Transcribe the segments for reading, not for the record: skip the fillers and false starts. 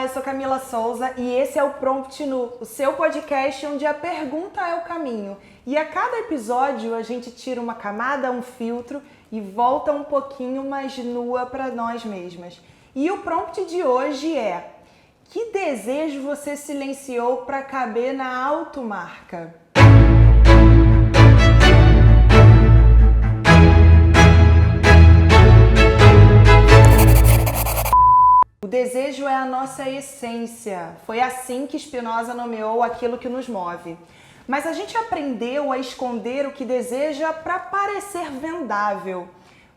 Olá, eu sou Camila Souza e esse é o Prompt Nu, o seu podcast onde a pergunta é o caminho. E a cada episódio a gente tira uma camada, um filtro e volta um pouquinho mais nua para nós mesmas. E o prompt de hoje é: que desejo você silenciou para caber na automarca? O desejo é a nossa essência. Foi assim que Spinoza nomeou aquilo que nos move. Mas a gente aprendeu a esconder o que deseja para parecer vendável.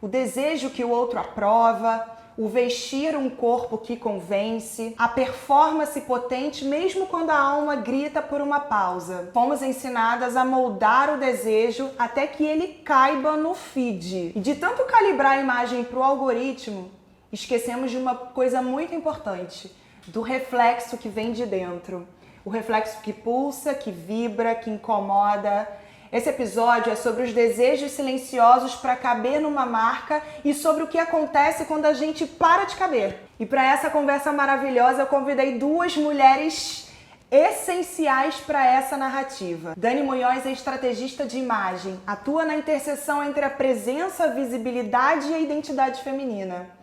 O desejo que o outro aprova, o vestir um corpo que convence, a performance potente mesmo quando a alma grita por uma pausa. Fomos ensinadas a moldar o desejo até que ele caiba no feed. E de tanto calibrar a imagem para o algoritmo, esquecemos de uma coisa muito importante, do reflexo que vem de dentro. O reflexo que pulsa, que vibra, que incomoda. Esse episódio é sobre os desejos silenciosos para caber numa marca e sobre o que acontece quando a gente para de caber. E para essa conversa maravilhosa eu convidei duas mulheres essenciais para essa narrativa. Dani Munhoz é estrategista de imagem, atua na interseção entre a presença, a visibilidade e a identidade feminina.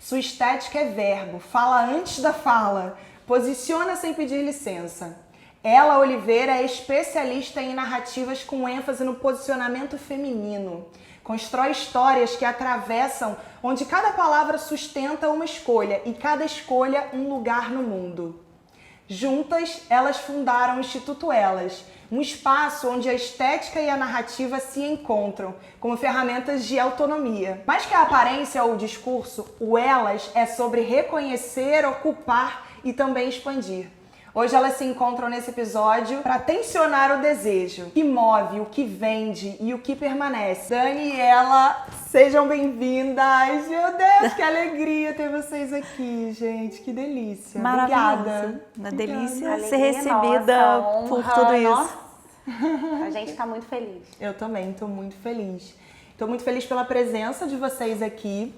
Sua estética é verbo, fala antes da fala, posiciona sem pedir licença. Ela, Oliveira, é especialista em narrativas com ênfase no posicionamento feminino. Constrói histórias que atravessam, onde cada palavra sustenta uma escolha e cada escolha um lugar no mundo. Juntas, elas fundaram o Instituto Elas, um espaço onde a estética e a narrativa se encontram como ferramentas de autonomia. Mais que a aparência ou o discurso, o Elas é sobre reconhecer, ocupar e também expandir. Hoje elas se encontram nesse episódio para tensionar o desejo, o que move, o que vende e o que permanece. Dani e ela, sejam bem-vindas! Meu Deus, que alegria ter vocês aqui, gente, que delícia. Obrigada. Uma delícia Alegria ser recebida nossa, por honra, tudo isso. Nossa. A gente tá muito feliz. Eu também, estou muito feliz. Estou muito feliz pela presença de vocês aqui,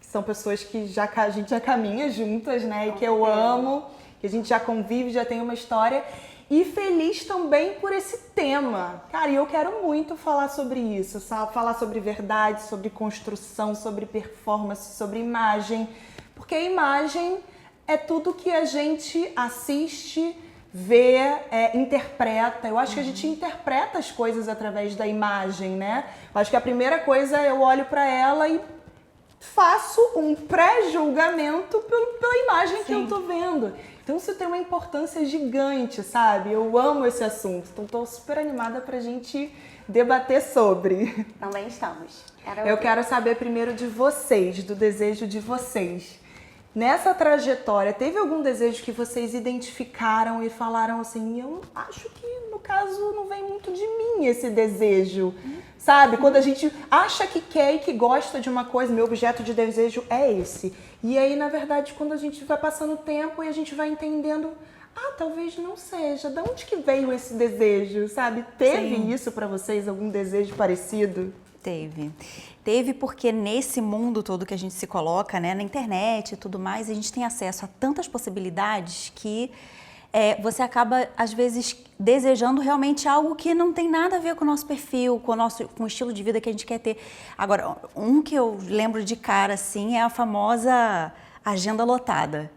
que são pessoas que a gente já caminha juntas, né? E que eu amo, que a gente já convive, já tem uma história. E feliz também por esse tema. Cara, e eu quero muito falar sobre isso, sabe? Falar sobre verdade, sobre construção, sobre performance, sobre imagem. Porque a imagem é tudo que a gente assiste, vê, interpreta. Eu acho que a gente interpreta as coisas através da imagem, né? Eu acho que a primeira coisa, eu olho pra ela e faço um pré-julgamento pela imagem que eu tô vendo. Então isso tem uma importância gigante, sabe? Eu amo esse assunto, então tô super animada pra gente debater sobre. Também estamos. Eu quero saber primeiro de vocês, do desejo de vocês. Nessa trajetória, teve algum desejo que vocês identificaram e falaram assim: eu acho que no caso não vem muito de mim esse desejo, sabe? Quando a gente acha que quer e que gosta de uma coisa, meu objeto de desejo é esse. E aí, na verdade, quando a gente vai passando o tempo e a gente vai entendendo, talvez não seja. De onde que veio esse desejo, sabe? Teve isso pra vocês, algum desejo parecido? Teve porque nesse mundo todo que a gente se coloca, né, na internet e tudo mais, a gente tem acesso a tantas possibilidades que você acaba, às vezes, desejando realmente algo que não tem nada a ver com o nosso perfil, com o estilo de vida que a gente quer ter. Agora, um que eu lembro de cara, assim, é a famosa agenda lotada.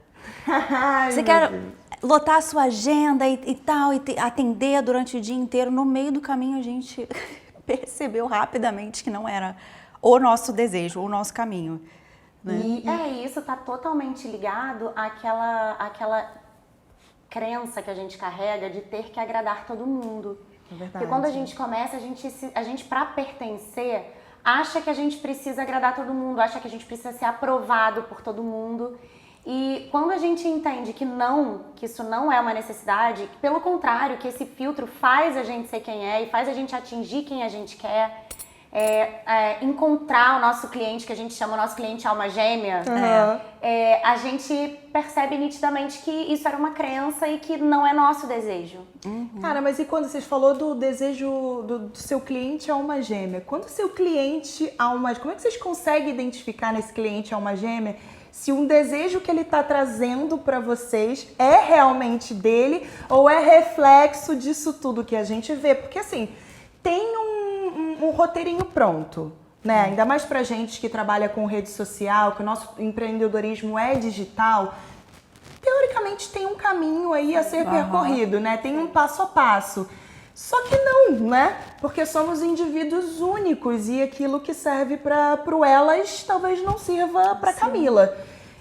Você quer lotar a sua agenda e tal, e atender durante o dia inteiro. No meio do caminho, a gente percebeu rapidamente que não era o nosso desejo, o nosso caminho. Né? E isso tá totalmente ligado àquela crença que a gente carrega de ter que agradar todo mundo. É verdade. Porque quando a gente começa, a gente para pertencer, acha que a gente precisa agradar todo mundo, acha que a gente precisa ser aprovado por todo mundo. E quando a gente entende que isso não é uma necessidade, que pelo contrário, que esse filtro faz a gente ser quem é e faz a gente atingir quem a gente quer, encontrar o nosso cliente, que a gente chama o nosso cliente alma gêmea, a gente percebe nitidamente que isso era uma crença e que não é nosso desejo. Cara, mas e quando vocês falou do desejo do seu cliente alma gêmea? Quando o seu cliente alma... Como é que vocês conseguem identificar nesse cliente alma gêmea se um desejo que ele está trazendo para vocês é realmente dele ou é reflexo disso tudo que a gente vê. Porque assim, tem um roteirinho pronto, né? Ainda mais pra gente que trabalha com rede social, que o nosso empreendedorismo é digital, teoricamente tem um caminho aí a ser percorrido, né? Tem um passo a passo. Só que não, né? Porque somos indivíduos únicos e aquilo que serve pro Elas talvez não sirva pra Camila.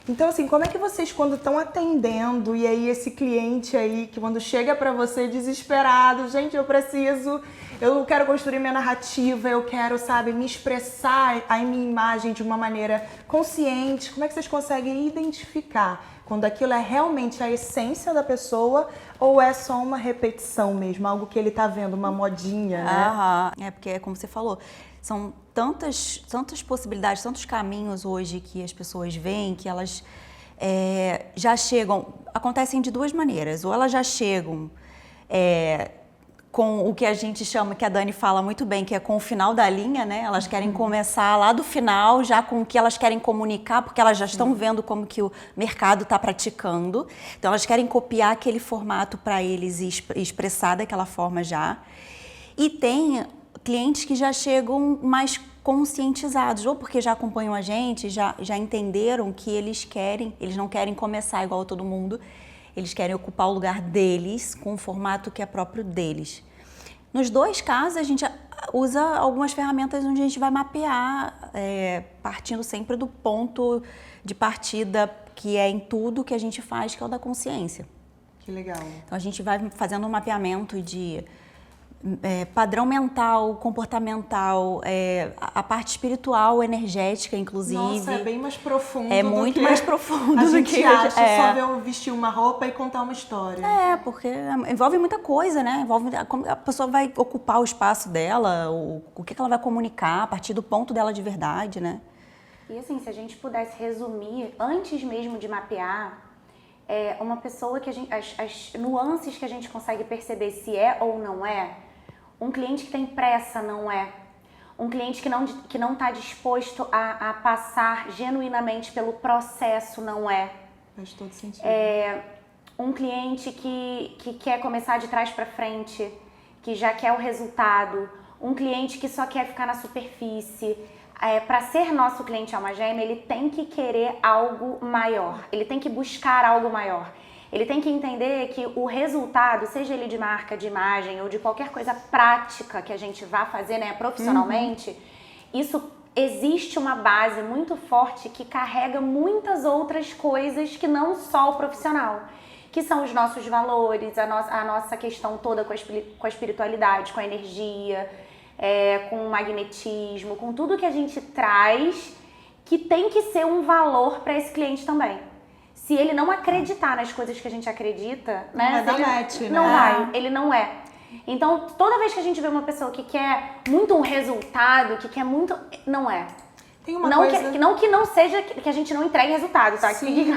Então, assim, como é que vocês, quando estão atendendo, e aí esse cliente aí, que quando chega pra você desesperado, gente, eu quero construir minha narrativa, eu quero, sabe, me expressar a minha imagem de uma maneira consciente, como é que vocês conseguem identificar quando aquilo é realmente a essência da pessoa ou é só uma repetição mesmo, algo que ele tá vendo, uma modinha, né? É porque, é como você falou, são tantas possibilidades, tantos caminhos hoje que as pessoas veem, que elas já chegam, acontecem de duas maneiras, ou elas já chegam com o que a gente chama, que a Dani fala muito bem, que é com o final da linha, né? Elas querem começar lá do final, já com o que elas querem comunicar, porque elas já estão vendo como que o mercado está praticando. Então, elas querem copiar aquele formato para eles e expressar daquela forma já. E tem clientes que já chegam mais conscientizados, ou porque já acompanham a gente, já entenderam que eles não querem começar igual a todo mundo, eles querem ocupar o lugar deles com um formato que é próprio deles. Nos dois casos, a gente usa algumas ferramentas onde a gente vai mapear, partindo sempre do ponto de partida que é em tudo que a gente faz, que é o da consciência. Que legal. Então, a gente vai fazendo um mapeamento de padrão mental, comportamental, a parte espiritual, energética, inclusive. Nossa, é bem mais profundo. É muito mais profundo a do gente que acha só ver eu vestir uma roupa e contar uma história. Porque envolve muita coisa, né? Envolve como a pessoa vai ocupar o espaço dela, o que ela vai comunicar a partir do ponto dela de verdade, né? E assim, se a gente pudesse resumir, antes mesmo de mapear, uma pessoa que as nuances que a gente consegue perceber se é ou não é. Um cliente que tem pressa não é. Um cliente que não está disposto a passar genuinamente pelo processo não é. Faz todo sentido. Um cliente que quer começar de trás para frente, que já quer o resultado. Um cliente que só quer ficar na superfície. Para ser nosso cliente alma gêmea, ele tem que querer algo maior. Ele tem que buscar algo maior. Ele tem que entender que o resultado, seja ele de marca, de imagem ou de qualquer coisa prática que a gente vá fazer, né, profissionalmente, isso existe uma base muito forte que carrega muitas outras coisas que não só o profissional, que são os nossos valores, a nossa questão toda com a espiritualidade, com a energia, com o magnetismo, com tudo que a gente traz, que tem que ser um valor para esse cliente também. Se ele não acreditar nas coisas que a gente acredita, né? Não vai dar match, né? Não vai, ele não é. Então, toda vez que a gente vê uma pessoa que quer muito um resultado, que quer muito... Não é. Tem uma coisa... que não seja que a gente não entregue resultado, tá? Sim,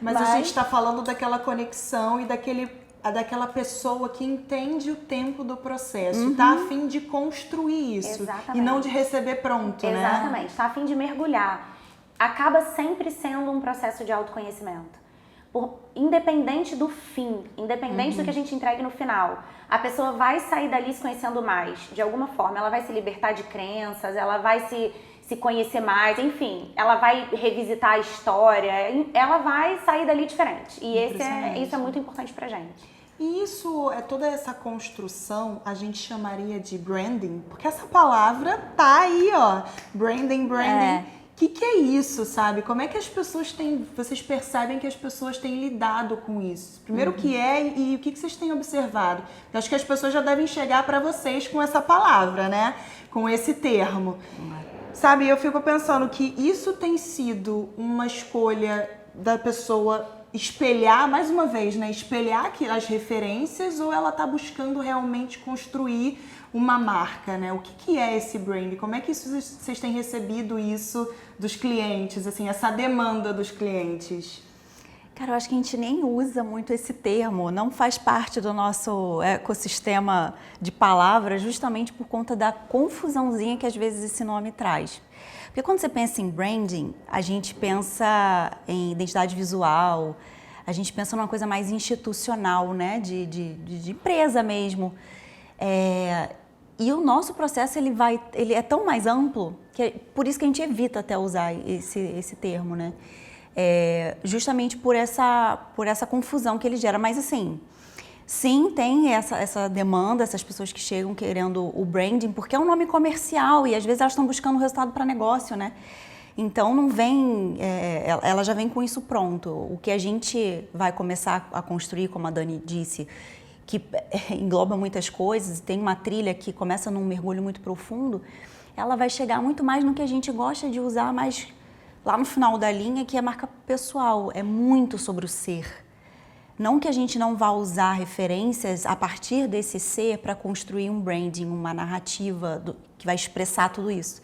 Mas a gente tá falando daquela conexão e daquela pessoa que entende o tempo do processo, tá a fim de construir isso. Exatamente. E não de receber pronto, né? Exatamente, tá a fim de mergulhar. Acaba sempre sendo um processo de autoconhecimento. Independente do fim, independente do que a gente entregue no final, a pessoa vai sair dali se conhecendo mais, de alguma forma. Ela vai se libertar de crenças, ela vai se conhecer mais, enfim, ela vai revisitar a história, ela vai sair dali diferente. E isso é muito importante pra gente. E isso, toda essa construção, a gente chamaria de branding, porque essa palavra tá aí, ó, branding. O que é isso, sabe? Como é que vocês percebem que as pessoas têm lidado com isso? Primeiro, o que é e o que vocês têm observado? Eu acho que as pessoas já devem chegar para vocês com essa palavra, né? Com esse termo. Sabe, eu fico pensando que isso tem sido uma escolha da pessoa espelhar, mais uma vez, né? Espelhar as referências, ou ela tá buscando realmente construir uma marca, né? O que é esse brand? Como é que vocês têm recebido isso dos clientes, assim, essa demanda dos clientes? Cara, eu acho que a gente nem usa muito esse termo, não faz parte do nosso ecossistema de palavras, justamente por conta da confusãozinha que às vezes esse nome traz. Porque quando você pensa em branding, a gente pensa em identidade visual, a gente pensa numa coisa mais institucional, né? De empresa mesmo. E o nosso processo, ele é tão mais amplo, que é por isso que a gente evita até usar esse termo, né? Justamente por essa confusão que ele gera. Mas assim, sim, tem essa demanda, essas pessoas que chegam querendo o branding, porque é um nome comercial e às vezes elas estão buscando resultado para negócio, né? Então não vem, ela já vem com isso pronto. O que a gente vai começar a construir, como a Dani disse, que engloba muitas coisas, tem uma trilha que começa num mergulho muito profundo, ela vai chegar muito mais no que a gente gosta de usar, mas lá no final da linha, que é marca pessoal, é muito sobre o ser. Não que a gente não vá usar referências a partir desse ser para construir um branding, uma narrativa que vai expressar tudo isso.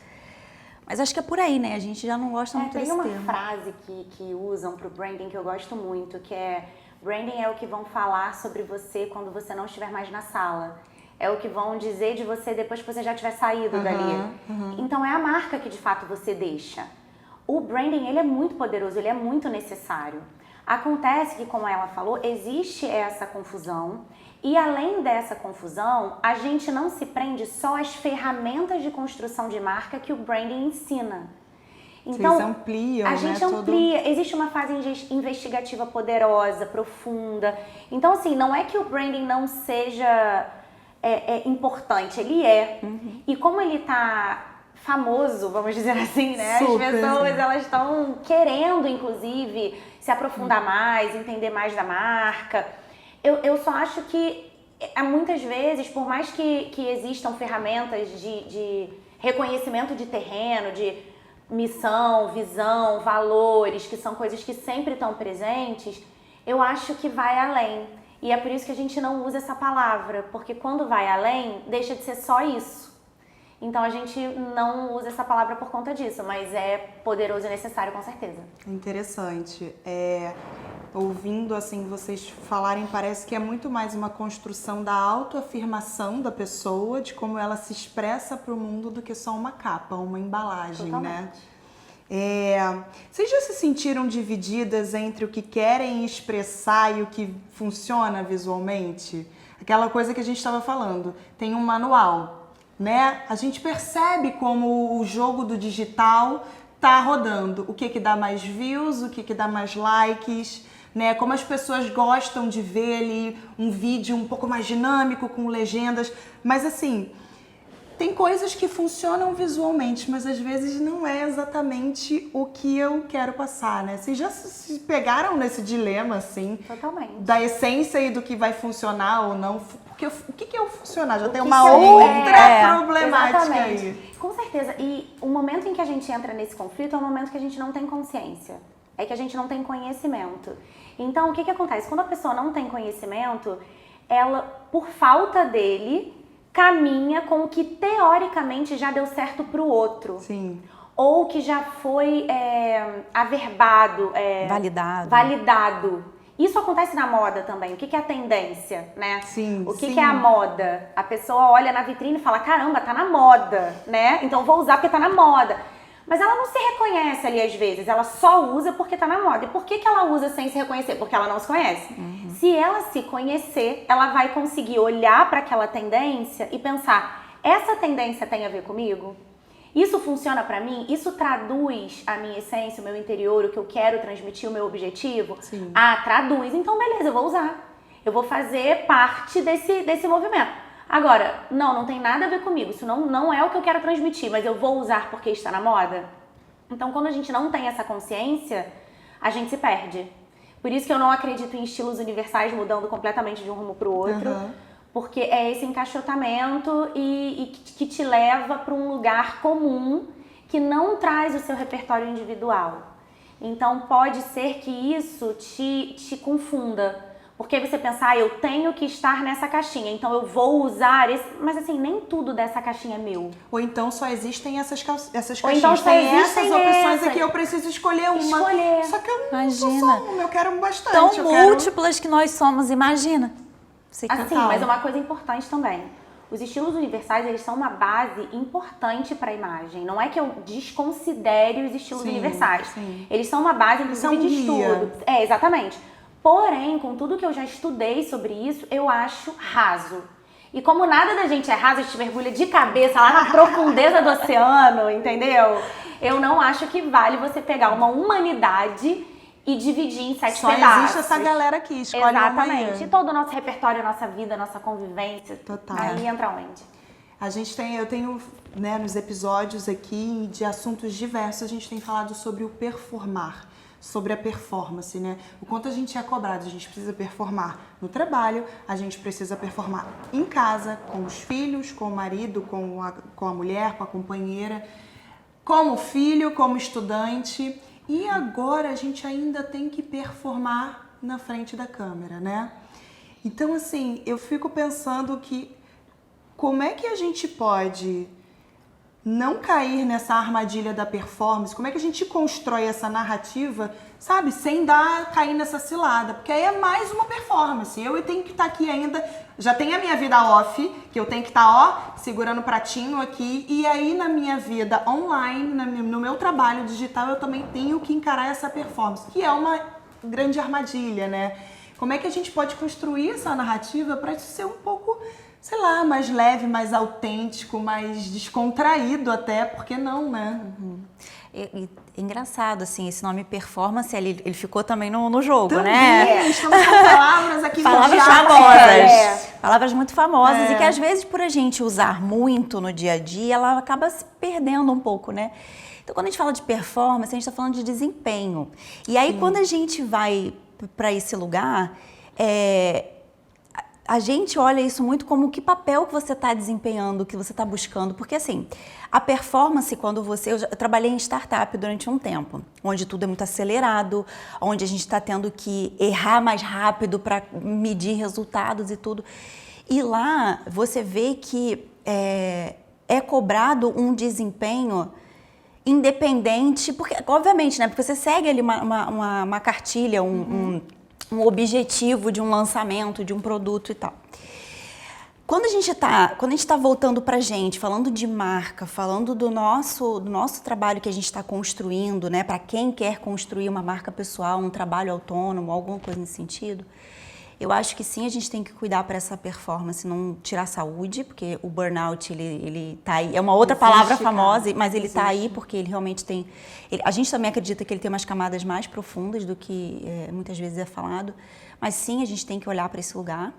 Mas acho que é por aí, né? A gente já não gosta muito desse termo. Tem uma frase que usam para o branding que eu gosto muito, que é: branding é o que vão falar sobre você quando você não estiver mais na sala. É o que vão dizer de você depois que você já tiver saído dali. Então é a marca que de fato você deixa. O branding, ele é muito poderoso, ele é muito necessário. Acontece que, como ela falou, existe essa confusão. E além dessa confusão, a gente não se prende só às ferramentas de construção de marca que o branding ensina. Então, vocês ampliam, a gente amplia. Existe uma fase investigativa poderosa, profunda. Então, assim, não é que o branding não seja importante, ele é. E como ele tá famoso, vamos dizer assim, né? Super, as pessoas, elas estão querendo, inclusive, se aprofundar mais, entender mais da marca. Eu só acho que, muitas vezes, por mais que existam ferramentas de reconhecimento de terreno, de missão, visão, valores, que são coisas que sempre estão presentes, eu acho que vai além. E é por isso que a gente não usa essa palavra, porque quando vai além, deixa de ser só isso. Então a gente não usa essa palavra por conta disso, mas é poderoso e necessário com certeza. Interessante. Ouvindo assim vocês falarem, parece que é muito mais uma construção da autoafirmação da pessoa, de como ela se expressa para o mundo, do que só uma capa, uma embalagem, Totalmente. né? Vocês já se sentiram divididas entre o que querem expressar e o que funciona visualmente? Aquela coisa que a gente estava falando, tem um manual, né? A gente percebe como o jogo do digital tá rodando, o que dá mais views, o que dá mais likes, né? Como as pessoas gostam de ver ali um vídeo um pouco mais dinâmico, com legendas, mas assim, tem coisas que funcionam visualmente, mas às vezes não é exatamente o que eu quero passar, né? Vocês já se pegaram nesse dilema, assim? Totalmente. Da essência e do que vai funcionar ou não? Porque o que é o funcionar? Já tem uma outra problemática exatamente. aí. Com certeza. E o momento em que a gente entra nesse conflito é o momento que a gente não tem consciência. É que a gente não tem conhecimento. Então, o que acontece? Quando a pessoa não tem conhecimento, ela, por falta dele, caminha com o que teoricamente já deu certo pro outro. Sim. Ou que já foi averbado, validado. Isso acontece na moda também. O que é a tendência, né? Sim, o que é a moda? A pessoa olha na vitrine e fala, caramba, tá na moda, né? Então vou usar porque tá na moda. Mas ela não se reconhece ali às vezes, ela só usa porque tá na moda. E por que ela usa sem se reconhecer? Porque ela não se conhece. Se ela se conhecer, ela vai conseguir olhar para aquela tendência e pensar, essa tendência tem a ver comigo? Isso funciona pra mim? Isso traduz a minha essência, o meu interior, o que eu quero transmitir, o meu objetivo? Sim. Ah, traduz. Então, beleza, eu vou usar. Eu vou fazer parte desse movimento. Agora, não tem nada a ver comigo. Isso não é o que eu quero transmitir, mas eu vou usar porque está na moda. Então, quando a gente não tem essa consciência, a gente se perde. Por isso que eu não acredito em estilos universais mudando completamente de um rumo pro outro. Porque é esse encaixotamento e que te leva para um lugar comum que não traz o seu repertório individual. Então pode ser que isso te confunda. Porque você pensa, eu tenho que estar nessa caixinha, então eu vou usar esse... Mas assim, nem tudo dessa caixinha é meu. Ou então só existem essas caixinhas. Ou então só tem existem essas opções essas. aqui, eu preciso escolher uma. Só que eu não sou uma, eu quero bastante. Tão múltiplas que nós somos, imagina. Assim, mas uma coisa importante também. os estilos universais, eles são uma base importante para a imagem. Não é que eu desconsidere os estilos universais. Sim. Eles são uma base, inclusive, de estudo. Exatamente. Porém, com tudo que eu já estudei sobre isso, eu acho raso. E como nada da gente é raso, a gente mergulha de cabeça lá na profundeza do oceano, entendeu? Eu não acho que vale você pegar uma humanidade e dividir em 7 Só pedaços. existe essa galera aqui, escolhe Exatamente. E todo o nosso repertório, a nossa vida, a nossa convivência. Total. Aí entra onde? Eu tenho, né, nos episódios aqui de assuntos diversos, a gente tem falado sobre o performar, sobre a performance, né? O quanto a gente é cobrado, a gente precisa performar no trabalho, a gente precisa performar em casa, com os filhos, com o marido, com a mulher, com a companheira, como filho, como estudante. E agora a gente ainda tem que performar na frente da câmera, né? Então, assim, eu fico pensando que como é que a gente pode não cair nessa armadilha da performance? Como é que a gente constrói essa narrativa, sabe? Sem cair nessa cilada. Porque aí é mais uma performance. Eu tenho que estar aqui ainda, já tenho a minha vida off, que eu tenho que estar, segurando o pratinho aqui. E aí na minha vida online, no meu trabalho digital, eu também tenho que encarar essa performance, que é uma grande armadilha, né? Como é que a gente pode construir essa narrativa para isso ser um pouco, sei lá, mais leve, mais autêntico, mais descontraído até, porque não, né? E engraçado, assim, esse nome performance, ele ficou também no jogo, Também, né? estamos com palavras aqui Palavras mundiais. famosas. Palavras muito famosas É. e que às vezes por a gente usar muito no dia a dia, ela acaba se perdendo um pouco, né? Então quando a gente fala de performance, a gente está falando de desempenho. E aí quando a gente vai para esse lugar, a gente olha isso muito como que papel que você está desempenhando, que você está buscando. Porque assim, a performance, quando eu trabalhei em startup durante um tempo, onde tudo é muito acelerado, onde a gente está tendo que errar mais rápido para medir resultados e tudo. E lá você vê que é cobrado um desempenho independente, porque obviamente, né? Porque você segue ali uma cartilha, um objetivo de um lançamento, de um produto e tal. Quando a gente tá voltando pra gente, falando de marca, falando do nosso trabalho que a gente está construindo, né? Para quem quer construir uma marca pessoal, um trabalho autônomo, alguma coisa nesse sentido, eu acho que sim, a gente tem que cuidar para essa performance não tirar a saúde, porque o burnout, ele tá aí. É uma outra palavra famosa, mas ele tá aí porque ele realmente tem... a gente também acredita que ele tem umas camadas mais profundas do que muitas vezes é falado. Mas sim, a gente tem que olhar para esse lugar.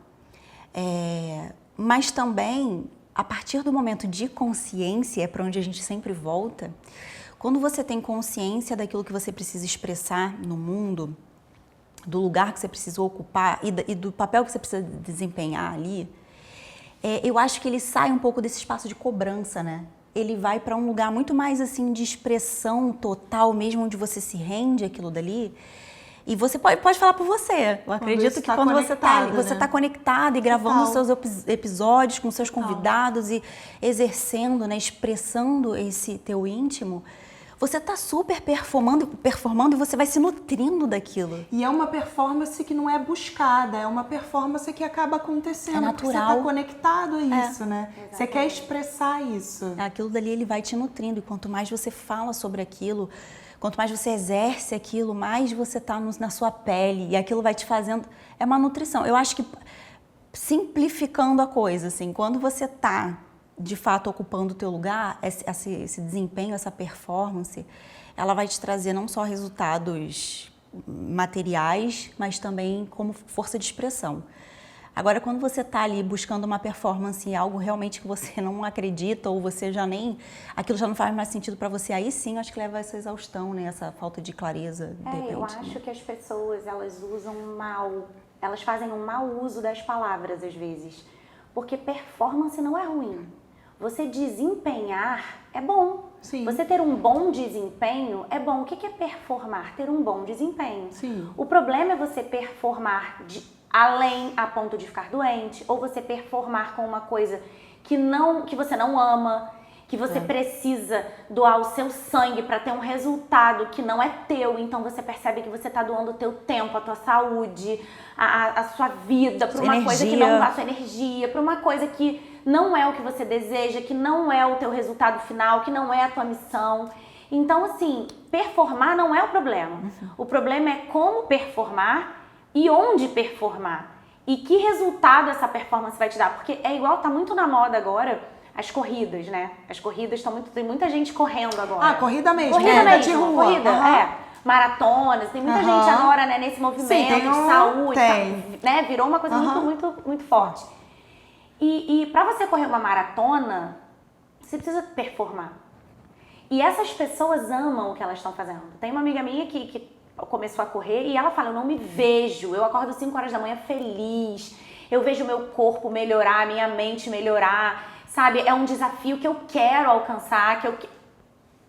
Mas também, a partir do momento de consciência, é para onde a gente sempre volta, quando você tem consciência daquilo que você precisa expressar no mundo, do lugar que você precisa ocupar e do papel que você precisa desempenhar ali, eu acho que ele sai um pouco desse espaço de cobrança, né? Ele vai para um lugar muito mais assim de expressão total mesmo, onde você se rende àquilo dali. E você pode falar por você. Eu acredito que quando você está ali, você está conectado e gravando os seus episódios com seus convidados e exercendo, né, expressando esse teu íntimo, você está super performando e você vai se nutrindo daquilo. E é uma performance que não é buscada, é uma performance que acaba acontecendo. É natural. Porque você está conectado a isso, né? Exatamente. Você quer expressar isso. Aquilo dali, ele vai te nutrindo. E quanto mais você fala sobre aquilo, quanto mais você exerce aquilo, mais você está na sua pele. E aquilo vai te fazendo... É uma nutrição. Eu acho que, simplificando a coisa, assim, quando você está de fato ocupando o teu lugar, esse desempenho, essa performance, ela vai te trazer não só resultados materiais, mas também como força de expressão. Agora, quando você está ali buscando uma performance em algo realmente que você não acredita ou você já nem... aquilo já não faz mais sentido para você, aí sim, acho que leva a essa exaustão, né? Essa falta de clareza, de repente. Eu acho que as pessoas, elas usam mal, elas fazem um mau uso das palavras, às vezes. Porque performance não é ruim. Você desempenhar é bom. Sim. Você ter um bom desempenho é bom. O que é performar? Ter um bom desempenho. Sim. O problema é você performar além a ponto de ficar doente, ou você performar com uma coisa que você não ama, que você precisa doar o seu sangue para ter um resultado que não é teu, então você percebe que você está doando o teu tempo, a tua saúde, a sua vida para uma coisa que não dá sua energia, para uma coisa que não é o que você deseja, que não é o teu resultado final, que não é a tua missão. Então, assim, performar não é o problema. O problema é como performar e onde performar. E que resultado essa performance vai te dar. Porque é igual, tá muito na moda agora, as corridas, né? As corridas tem muita gente correndo agora. Ah, corrida mesmo. Corrida mesmo, de rua. corrida, maratonas. Tem muita gente agora, né, nesse movimento de saúde. Né? Virou uma coisa muito forte. E pra você correr uma maratona, você precisa performar. E essas pessoas amam o que elas estão fazendo. Tem uma amiga minha que começou a correr e ela fala, eu não me vejo, eu acordo 5 horas da manhã feliz, eu vejo o meu corpo melhorar, minha mente melhorar, sabe? É um desafio que eu quero alcançar,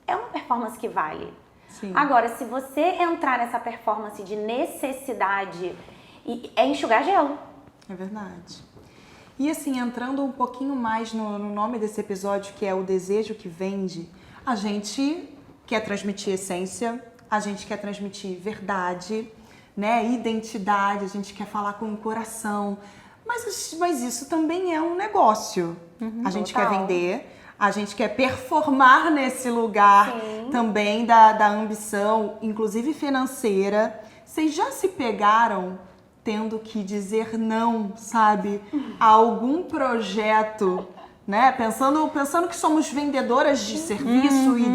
é uma performance que vale. Sim. Agora, se você entrar nessa performance de necessidade, é enxugar gelo. É verdade. E assim, entrando um pouquinho mais no nome desse episódio, que é o desejo que vende, a gente quer transmitir essência, a gente quer transmitir verdade, né, identidade, a gente quer falar com o coração, mas isso também é um negócio. A gente quer vender, a gente quer performar nesse lugar também da ambição, inclusive financeira. Vocês já se pegaram tendo que dizer não, sabe, a algum projeto, né? Pensando que somos vendedoras de serviço e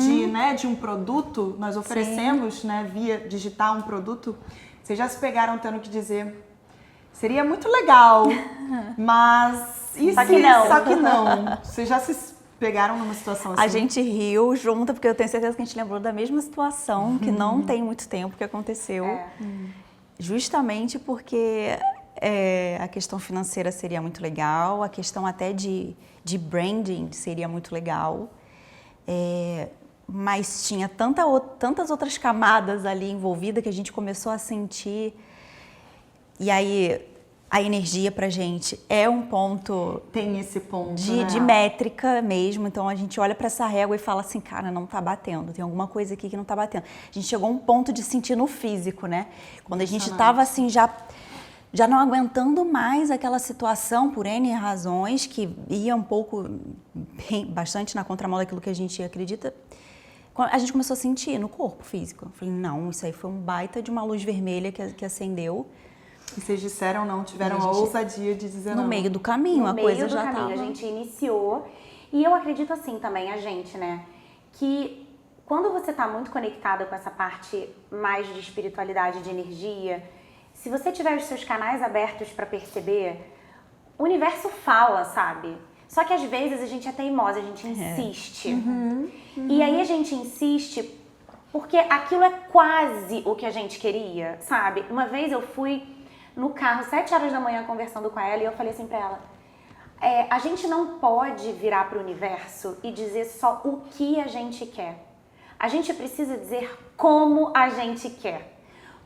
de um produto, nós oferecemos, né, via digital um produto. Vocês já se pegaram tendo que dizer, seria muito legal, mas só que não. Só que não. Vocês já se pegaram numa situação assim? A gente riu junto, porque eu tenho certeza que a gente lembrou da mesma situação, que não tem muito tempo que aconteceu. Justamente porque a questão financeira seria muito legal, a questão até de branding seria muito legal, mas tinha tantas outras camadas ali envolvidas que a gente começou a sentir. E aí a energia pra gente é um ponto... Tem esse ponto, de métrica mesmo. Então a gente olha pra essa régua e fala assim, cara, não tá batendo, tem alguma coisa aqui que não tá batendo. A gente chegou a um ponto de sentir no físico, né? Quando a gente tava assim, já não aguentando mais aquela situação por N razões, que ia um pouco, bastante na contramão daquilo que a gente acredita, a gente começou a sentir no corpo físico. Eu falei, não, isso aí foi um baita de uma luz vermelha que acendeu. E vocês disseram não, tiveram a ousadia de dizer não. No meio do caminho, a coisa já estava... A gente iniciou, e eu acredito assim também, a gente, né, que quando você está muito conectada com essa parte mais de espiritualidade, de energia, se você tiver os seus canais abertos para perceber, o universo fala, sabe? Só que às vezes a gente é teimosa, a gente insiste. E aí a gente insiste porque aquilo é quase o que a gente queria, sabe? Uma vez eu fui no carro, 7 horas da manhã, conversando com ela, e eu falei assim pra ela, a gente não pode virar pro universo e dizer só o que a gente quer. A gente precisa dizer como a gente quer.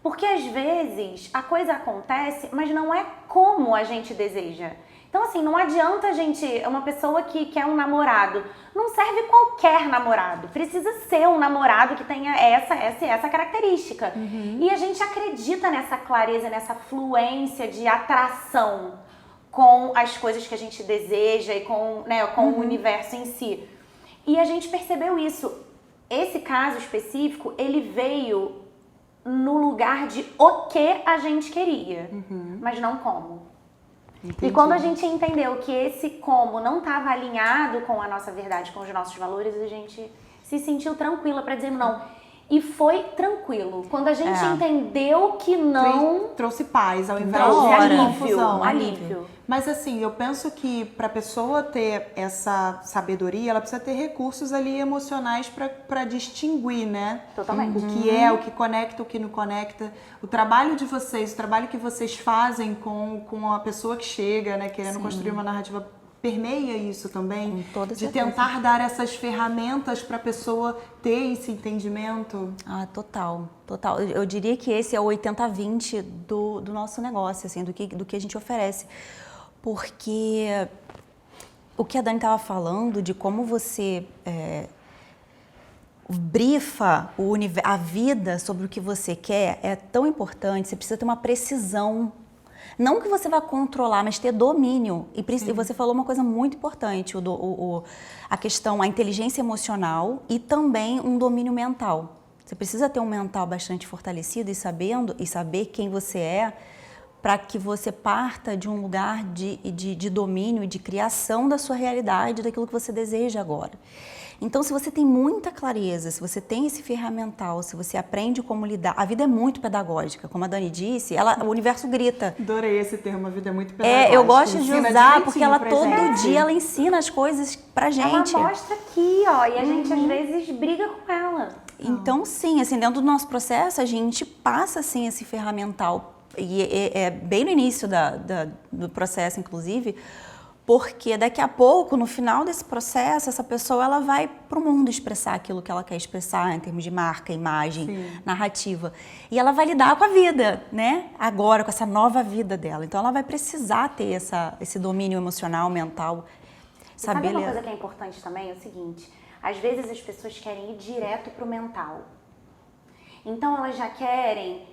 Porque às vezes a coisa acontece, mas não é como a gente deseja. Então assim, não adianta uma pessoa que quer um namorado, não serve qualquer namorado, precisa ser um namorado que tenha essa característica. E a gente acredita nessa clareza, nessa fluência de atração com as coisas que a gente deseja e com o universo em si. E a gente percebeu isso. Esse caso específico, ele veio no lugar de o que a gente queria, mas não como. Entendi. E quando a gente entendeu que esse como não estava alinhado com a nossa verdade, com os nossos valores, a gente se sentiu tranquila para dizer não. E foi tranquilo. Quando a gente entendeu que não... Trouxe paz ao invés de confusão. Alívio. Mas assim, eu penso que para a pessoa ter essa sabedoria, ela precisa ter recursos ali emocionais para distinguir, né? Totalmente. O que é, o que conecta, o que não conecta. O trabalho de vocês, o trabalho que vocês fazem com a pessoa que chega, né? Querendo construir uma narrativa, permeia isso também, de tentar dar essas ferramentas para a pessoa ter esse entendimento. Ah, total. Eu diria que esse é o 80-20 do nosso negócio, assim, do que a gente oferece. Porque o que a Dani estava falando de como você brifa a vida sobre o que você quer é tão importante, você precisa ter uma precisão. Não que você vá controlar, mas ter domínio. E você falou uma coisa muito importante, a questão, a inteligência emocional e também um domínio mental. Você precisa ter um mental bastante fortalecido e saber quem você é, para que você parta de um lugar de domínio e de criação da sua realidade, daquilo que você deseja agora. Então, se você tem muita clareza, se você tem esse ferramental, se você aprende como lidar... A vida é muito pedagógica, como a Dani disse, o universo grita. Adorei esse termo, a vida é muito pedagógica. Eu gosto de usar, porque ela todo gente. dia ela ensina as coisas pra gente. Ela mostra aqui, ó, e a gente às vezes briga com ela. Então, sim, assim, dentro do nosso processo, a gente passa, assim, esse ferramental. E é bem no início do processo, inclusive, porque daqui a pouco, no final desse processo, essa pessoa ela vai para o mundo expressar aquilo que ela quer expressar em termos de marca, imagem, narrativa. E ela vai lidar com a vida, né? Agora, com essa nova vida dela. Então, ela vai precisar ter esse domínio emocional, mental. Sabe uma coisa que é importante também? É o seguinte, às vezes as pessoas querem ir direto para o mental. Então, elas já querem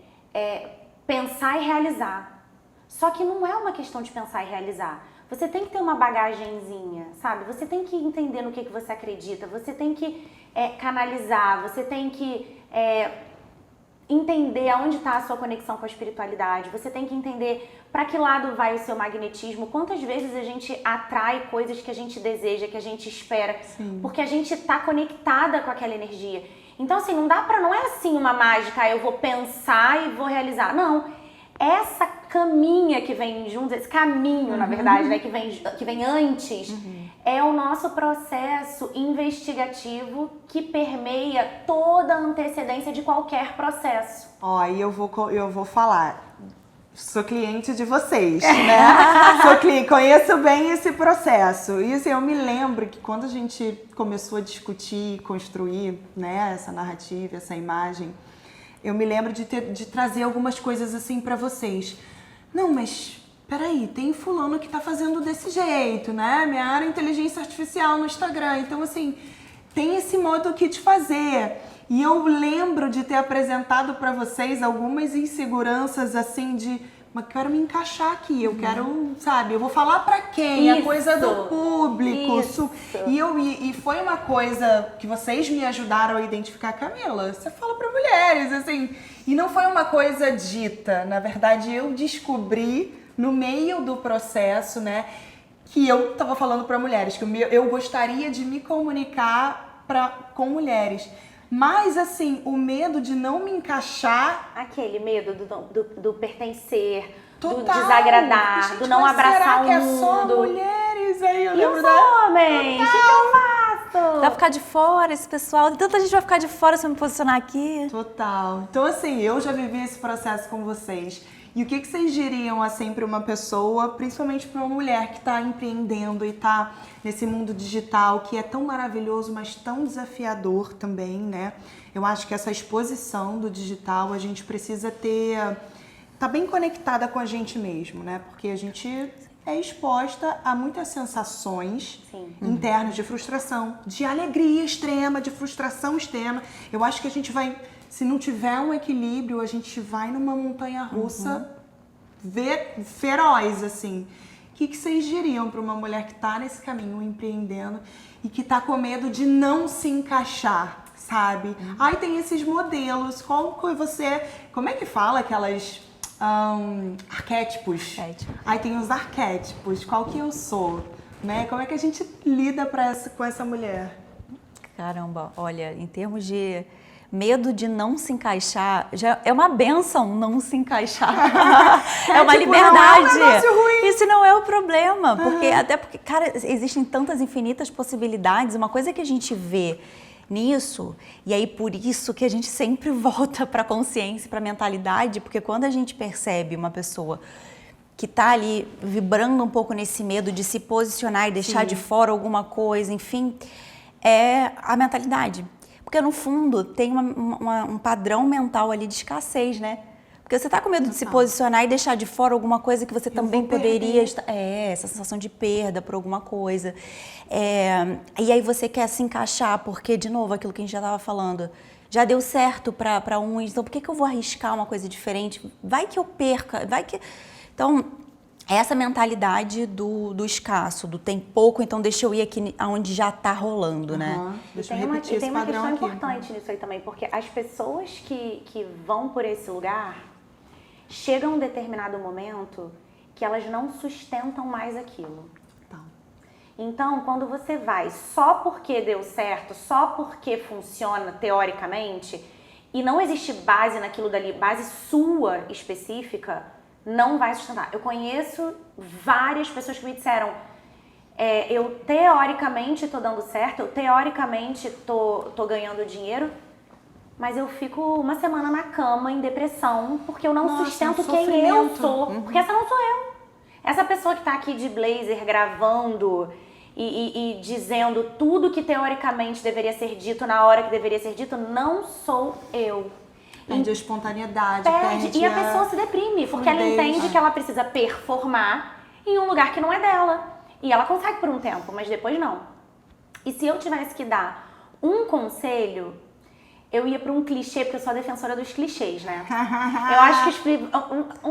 pensar e realizar. Só que não é uma questão de pensar e realizar. Você tem que ter uma bagagenzinha, sabe? Você tem que entender no que você acredita, você tem que canalizar, você tem que entender aonde está a sua conexão com a espiritualidade, você tem que entender para que lado vai o seu magnetismo, quantas vezes a gente atrai coisas que a gente deseja, que a gente espera, porque a gente está conectada com aquela energia. Então, assim, não é assim uma mágica, eu vou pensar e vou realizar. Não, essa caminha que vem junto, esse caminho, na verdade, né, que vem antes, é o nosso processo investigativo que permeia toda a antecedência de qualquer processo. Ó, e eu vou falar. Sou cliente de vocês, né? Conheço bem esse processo. E assim, eu me lembro que quando a gente começou a discutir, construir, né, essa narrativa, essa imagem, eu me lembro de trazer algumas coisas assim pra vocês. Não, mas peraí, tem fulano que tá fazendo desse jeito, né? Minha área é inteligência artificial no Instagram. Então, assim, tem esse modo aqui de fazer. E eu lembro de ter apresentado pra vocês algumas inseguranças, assim, mas quero me encaixar aqui, eu quero, sabe, eu vou falar pra quem? Isso, a coisa do público. isso. E foi uma coisa que vocês me ajudaram a identificar. Camila, você fala pra mulheres, assim, e não foi uma coisa dita, na verdade eu descobri no meio do processo, né, que eu tava falando pra mulheres, que eu gostaria de me comunicar com mulheres. Mas, assim, o medo de não me encaixar... Aquele medo do pertencer, Total. do desagradar, Gente, do não mas abraçar o será que mundo. é só mulheres? Aí eu E lembro os homens? O que eu faço? Vai ficar de fora esse pessoal, tanta gente vai ficar de fora se eu me posicionar aqui. Total. Então, assim, eu já vivi esse processo com vocês. E o que vocês diriam, assim, para uma pessoa, principalmente para uma mulher que está empreendendo e está nesse mundo digital, que é tão maravilhoso, mas tão desafiador também, né? Eu acho que essa exposição do digital, a gente precisa tá bem conectada com a gente mesmo, né? Porque a gente é exposta a muitas sensações internas de frustração, de alegria extrema, de frustração extrema. Eu acho que a gente vai... Se não tiver um equilíbrio, a gente vai numa montanha-russa feroz, assim. O que vocês diriam para uma mulher que está nesse caminho, empreendendo, e que está com medo de não se encaixar, sabe? Ai, tem esses modelos, como é que fala aquelas arquétipos? Ai, tem os arquétipos, qual que eu sou, né? Como é que a gente lida com essa mulher? Caramba, olha, em termos de... medo de não se encaixar, já é uma bênção não se encaixar. É uma liberdade. Não é um negócio ruim. Isso não é o problema, até porque, cara, existem tantas infinitas possibilidades. Uma coisa que a gente vê nisso, e aí por isso que a gente sempre volta para a consciência, para a mentalidade, porque quando a gente percebe uma pessoa que tá ali vibrando um pouco nesse medo de se posicionar e deixar de fora alguma coisa, enfim, é a mentalidade. Porque, no fundo, tem um padrão mental ali de escassez, né? Porque você tá com medo de se posicionar e deixar de fora alguma coisa que você também poderia... essa sensação de perda por alguma coisa. E aí você quer se encaixar, porque, de novo, aquilo que a gente já estava falando, já deu certo para uns, então por que eu vou arriscar uma coisa diferente? Vai que eu perca, vai que... Então, essa mentalidade do escasso, do tem pouco, então deixa eu ir aqui onde já está rolando, né? Deixa eu Tem repetir esse uma padrão questão aqui. importante nisso aí também, porque as pessoas que vão por esse lugar chegam a um determinado momento que elas não sustentam mais aquilo. Então, quando você vai só porque deu certo, só porque funciona teoricamente, e não existe base naquilo dali, base sua específica, não vai sustentar. Eu conheço várias pessoas que me disseram, eu teoricamente tô dando certo, eu teoricamente tô ganhando dinheiro, mas eu fico uma semana na cama em depressão porque eu não sustento quem eu sou. Porque essa não sou eu. Essa pessoa que tá aqui de blazer gravando e dizendo tudo que teoricamente deveria ser dito na hora que deveria ser dito, não sou eu. Perde a espontaneidade, perde e a pessoa se deprime, porque ela entende que ela precisa performar em um lugar que não é dela. E ela consegue por um tempo, mas depois não. E se eu tivesse que dar um conselho, eu ia para um clichê, porque eu sou a defensora dos clichês, né? Eu acho que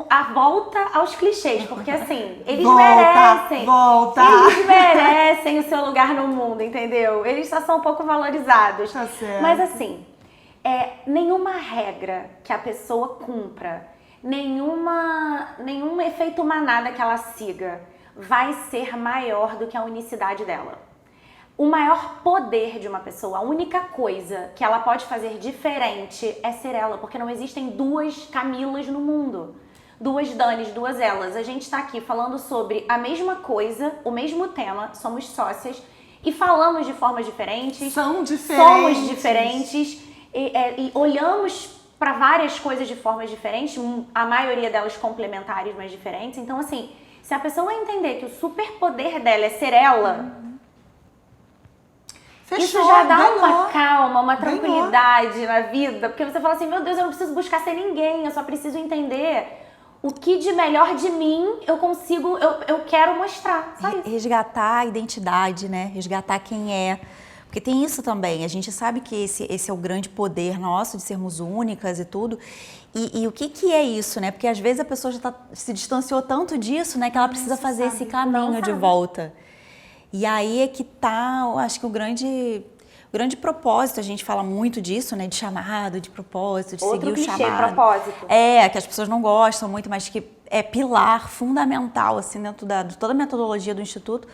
a volta aos clichês, porque assim, eles merecem. Eles merecem o seu lugar no mundo, entendeu? Eles só são um pouco valorizados. Tá certo. Mas assim, nenhuma regra que a pessoa cumpra, nenhum efeito manada que ela siga vai ser maior do que a unicidade dela. O maior poder de uma pessoa, a única coisa que ela pode fazer diferente é ser ela, porque não existem duas Camilas no mundo. Duas Danis, duas elas. A gente está aqui falando sobre a mesma coisa, o mesmo tema, somos sócias e falamos de formas diferentes. Somos diferentes e olhamos para várias coisas de formas diferentes, a maioria delas complementares, mas diferentes. Então, assim, se a pessoa entender que o superpoder dela é ser ela... Fechou, isso já dá uma calma, uma tranquilidade na vida, porque você fala assim, meu Deus, eu não preciso buscar ser ninguém, eu só preciso entender o que de melhor de mim eu consigo, eu quero mostrar, só isso. Resgatar a identidade, né? Resgatar quem é. Porque tem isso também, a gente sabe que esse é o grande poder nosso de sermos únicas e tudo. E o que é isso, né? Porque às vezes a pessoa já se distanciou tanto disso, né? Que ela precisa fazer esse caminho de volta. E aí é que tá, eu acho que o grande propósito, a gente fala muito disso, né? De chamado, de propósito, de seguir o chamado. Outro clichê, propósito. Que as pessoas não gostam muito, mas que é pilar fundamental, assim, dentro de toda a metodologia do Instituto.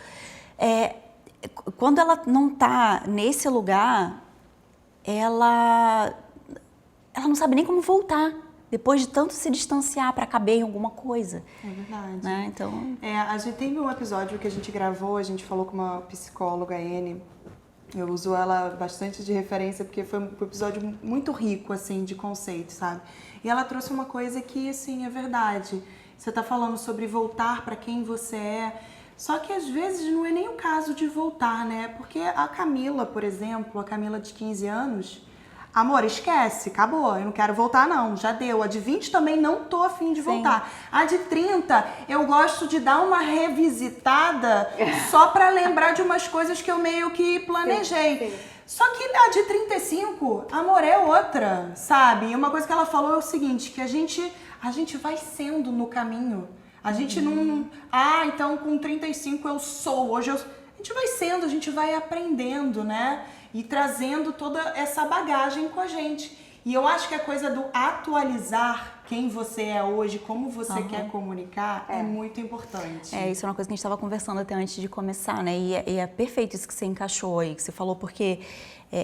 Quando ela não tá nesse lugar, ela não sabe nem como voltar. Depois de tanto se distanciar para caber em alguma coisa. É verdade. Né? Então... a gente teve um episódio que a gente gravou, a gente falou com uma psicóloga, a Anne. Eu uso ela bastante de referência porque foi um episódio muito rico, assim, de conceitos, sabe? E ela trouxe uma coisa que, assim, é verdade. Você tá falando sobre voltar para quem você é. Só que às vezes não é nem o caso de voltar, né? Porque a Camila, por exemplo, a Camila de 15 anos... Amor, esquece, acabou, eu não quero voltar não, já deu. A de 20 também não tô a fim de voltar. A de 30, eu gosto de dar uma revisitada só pra lembrar de umas coisas que eu meio que planejei. Sim. Só que a de 35, amor, é outra, sabe? E uma coisa que ela falou é o seguinte, que a gente vai sendo no caminho. A gente não... então com 35 eu sou, hoje eu... A gente vai sendo, a gente vai aprendendo, né? E trazendo toda essa bagagem com a gente. E eu acho que a coisa do atualizar quem você é hoje, como você quer comunicar, é muito importante. Isso é uma coisa que a gente estava conversando até antes de começar, né? E é perfeito isso que você encaixou aí, que você falou, porque...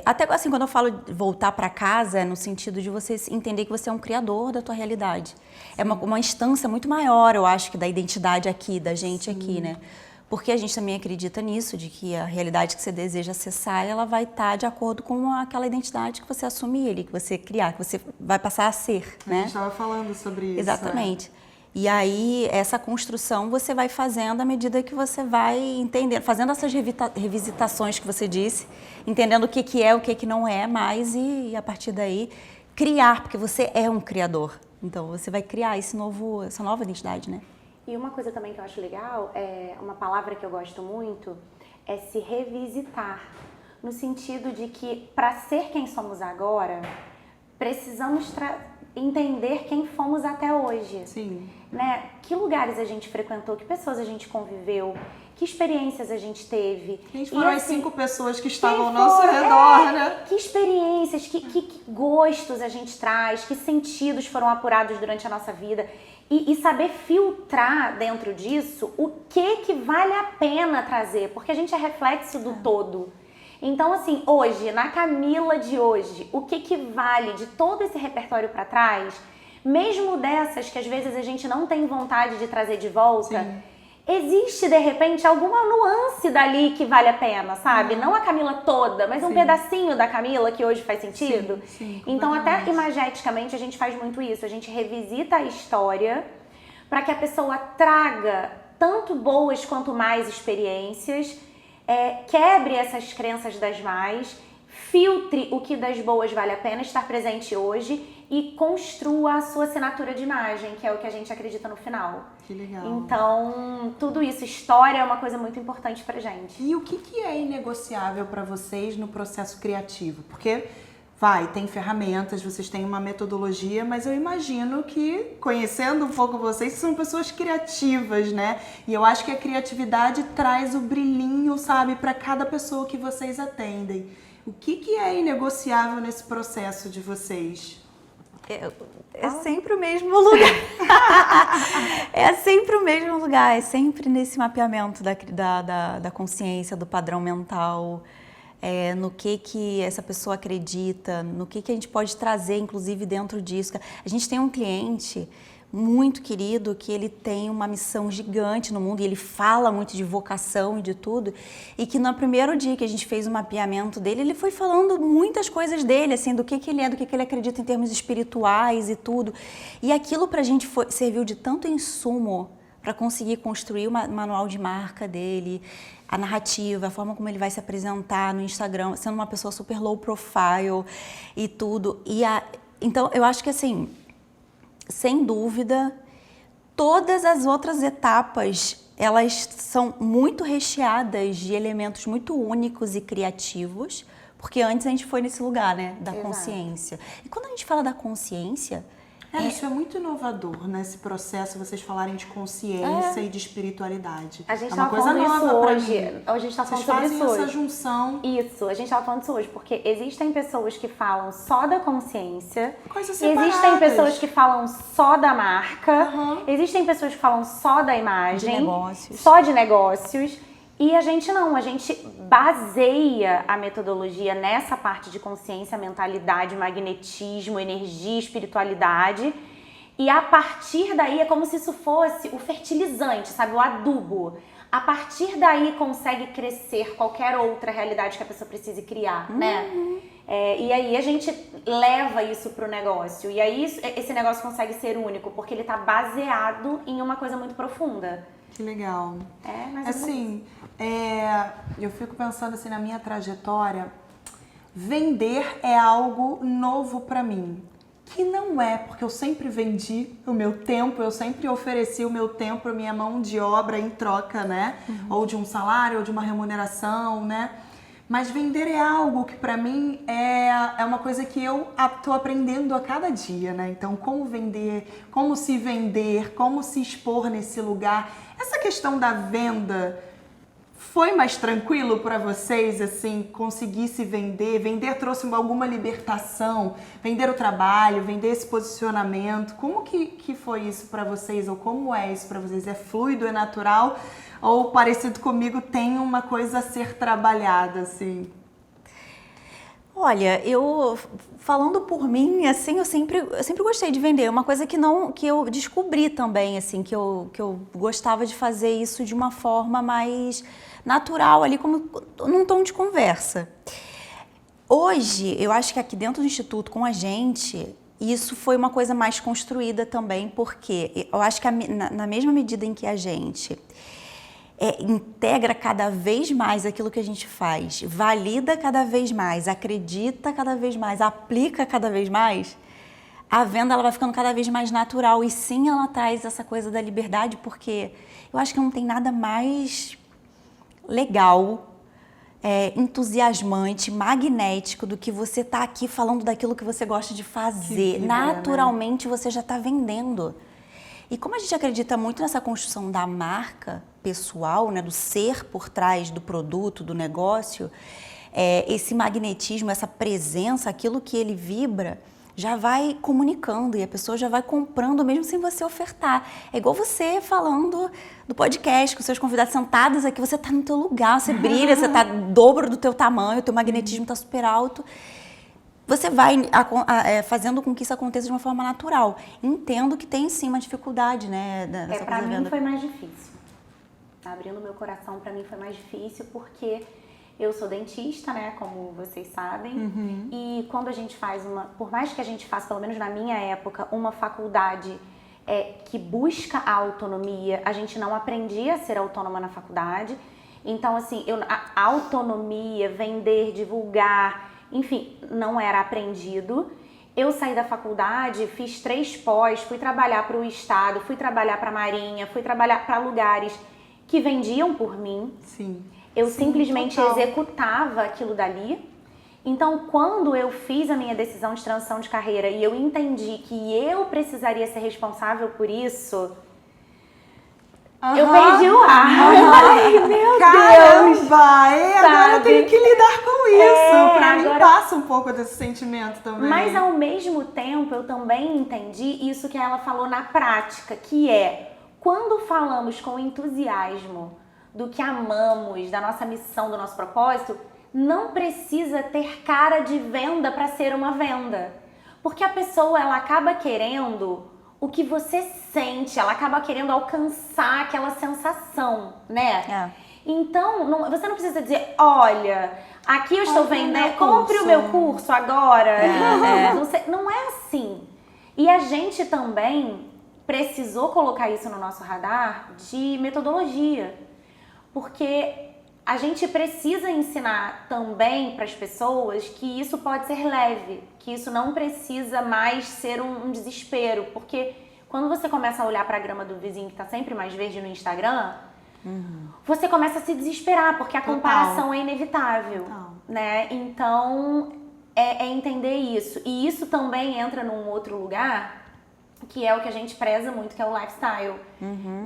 até assim, quando eu falo voltar para casa, é no sentido de você entender que você é um criador da tua realidade. Sim. É uma instância muito maior, eu acho, que da identidade aqui, da gente aqui, né? Porque a gente também acredita nisso, de que a realidade que você deseja acessar, ela vai estar de acordo com aquela identidade que você assumir ali, que você criar, que você vai passar a ser, né? A gente estava falando sobre isso. Exatamente. E aí, essa construção você vai fazendo à medida que você vai entendendo, fazendo essas revisitações que você disse, entendendo o que é, o que não é mais e a partir daí, criar, porque você é um criador. Então, você vai criar essa nova identidade, né? E uma coisa também que eu acho legal, uma palavra que eu gosto muito, é se revisitar. No sentido de que, para ser quem somos agora, precisamos entender quem fomos até hoje. Sim. Né? Que lugares a gente frequentou, que pessoas a gente conviveu, que experiências a gente teve. Quem foram as assim, 5 pessoas que estavam ao nosso redor, né? Que experiências, que gostos a gente traz, que sentidos foram apurados durante a nossa vida. E saber filtrar dentro disso o que vale a pena trazer, porque a gente é reflexo do todo. Então, assim, hoje, na Camila de hoje, o que vale de todo esse repertório para trás, mesmo dessas que às vezes a gente não tem vontade de trazer de volta, sim, existe, de repente, alguma nuance dali que vale a pena, sabe? Não a Camila toda, mas sim, um pedacinho da Camila que hoje faz sentido. Sim, então, até imageticamente, a gente faz muito isso. A gente revisita a história para que a pessoa traga tanto boas quanto mais experiências, quebre essas crenças das más, filtre o que das boas vale a pena estar presente hoje e construa a sua assinatura de imagem, que é o que a gente acredita no final. Que legal. Então, tudo isso, história é uma coisa muito importante pra gente. E o que é inegociável para vocês no processo criativo? Porque, tem ferramentas, vocês têm uma metodologia, mas eu imagino que, conhecendo um pouco vocês, são pessoas criativas, né? E eu acho que a criatividade traz o brilhinho, sabe, para cada pessoa que vocês atendem. O que é inegociável nesse processo de vocês? É sempre o mesmo lugar. É sempre o mesmo lugar. É sempre nesse mapeamento da consciência, do padrão mental, no que essa pessoa acredita, no que a gente pode trazer, inclusive, dentro disso. A gente tem um cliente muito querido, que ele tem uma missão gigante no mundo e ele fala muito de vocação e de tudo, e que no primeiro dia que a gente fez o mapeamento dele, ele foi falando muitas coisas dele, assim, do que ele é, do que ele acredita em termos espirituais e tudo, e aquilo pra gente serviu de tanto insumo para conseguir construir o manual de marca dele, a narrativa, a forma como ele vai se apresentar no Instagram, sendo uma pessoa super low profile e tudo, então eu acho que assim, sem dúvida, todas as outras etapas, elas são muito recheadas de elementos muito únicos e criativos, porque antes a gente foi nesse lugar, né, da consciência. E quando a gente fala da consciência... Isso é muito inovador, né, esse processo, vocês falarem de consciência e de espiritualidade. A gente é uma coisa falando nova isso pra hoje. mim. A gente tá falando vocês sobre fazem isso hoje. essa junção. Isso, a gente tava falando isso hoje, porque existem pessoas que falam só da consciência, coisas separadas. Existem pessoas que falam só da marca, existem pessoas que falam só da imagem, de negócios. Só de negócios. E a gente não, a gente baseia a metodologia nessa parte de consciência, mentalidade, magnetismo, energia, espiritualidade. E a partir daí é como se isso fosse o fertilizante, sabe? O adubo. A partir daí consegue crescer qualquer outra realidade que a pessoa precise criar, né? E aí a gente leva isso pro negócio. E aí esse negócio consegue ser único, porque ele tá baseado em uma coisa muito profunda. Que legal. Mas assim, eu fico pensando assim na minha trajetória, vender é algo novo para mim. Que não é, porque eu sempre vendi o meu tempo, eu sempre ofereci o meu tempo, a minha mão de obra em troca, né? Ou de um salário, ou de uma remuneração, né? Mas vender é algo que para mim é uma coisa que eu tô aprendendo a cada dia, né? Então, como vender, como se expor nesse lugar. Essa questão da venda foi mais tranquilo para vocês, assim, conseguir se vender? Vender trouxe alguma libertação? Vender o trabalho, vender esse posicionamento? Como que foi isso para vocês? Ou como é isso para vocês? É fluido, é natural? Ou parecido comigo, tem uma coisa a ser trabalhada, assim? Olha, falando por mim, assim, eu sempre gostei de vender. Uma coisa que eu descobri também, assim, que eu gostava de fazer isso de uma forma mais natural, ali como num tom de conversa. Hoje, eu acho que aqui dentro do Instituto, com a gente, isso foi uma coisa mais construída também, porque eu acho que na mesma medida em que a gente integra cada vez mais aquilo que a gente faz, valida cada vez mais, acredita cada vez mais, aplica cada vez mais, a venda ela vai ficando cada vez mais natural. E sim, ela traz essa coisa da liberdade, porque eu acho que não tem nada mais legal entusiasmante, magnético do que você tá aqui falando daquilo que você gosta de fazer. Naturalmente você já está vendendo. E como a gente acredita muito nessa construção da marca pessoal, né, do ser por trás do produto, do negócio, esse magnetismo, essa presença, aquilo que ele vibra, já vai comunicando e a pessoa já vai comprando mesmo sem você ofertar. É igual você falando do podcast, com seus convidados sentados aqui, você tá no teu lugar, você brilha, você tá dobro do teu tamanho, o teu magnetismo tá super alto. Você vai fazendo com que isso aconteça de uma forma natural. Entendo que tem sim uma dificuldade, né? Pra mim foi mais difícil. Abrindo meu coração, pra mim foi mais difícil porque eu sou dentista, né, como vocês sabem, e quando a gente faz por mais que a gente faça, pelo menos na minha época, uma faculdade que busca a autonomia, a gente não aprendia a ser autônoma na faculdade. Então, assim, a autonomia, vender, divulgar, enfim, não era aprendido. Eu saí da faculdade, fiz 3 pós, fui trabalhar para o Estado, fui trabalhar para a Marinha, fui trabalhar para lugares que vendiam por mim. Sim. Eu simplesmente executava aquilo dali. Então, quando eu fiz a minha decisão de transição de carreira e eu entendi que eu precisaria ser responsável por isso, eu perdi o ar. Eu falei, meu Deus! Caramba! Agora eu tenho que lidar com isso. Pra mim passa um pouco desse sentimento também. Mas ao mesmo tempo, eu também entendi isso que ela falou na prática, que é, quando falamos com entusiasmo do que amamos, da nossa missão, do nosso propósito, não precisa ter cara de venda para ser uma venda. Porque a pessoa, ela acaba querendo o que você sente, ela acaba querendo alcançar aquela sensação, né? Então, você não precisa dizer, olha, aqui eu estou vendendo, compre o meu curso agora. Não é assim. E a gente também precisou colocar isso no nosso radar de metodologia. Porque a gente precisa ensinar também para as pessoas que isso pode ser leve, que isso não precisa mais ser um desespero. Porque quando você começa a olhar para a grama do vizinho que está sempre mais verde no Instagram, você começa a se desesperar, porque a comparação é inevitável. Né? Então, é entender isso. E isso também entra num outro lugar, que é o que a gente preza muito, que é o lifestyle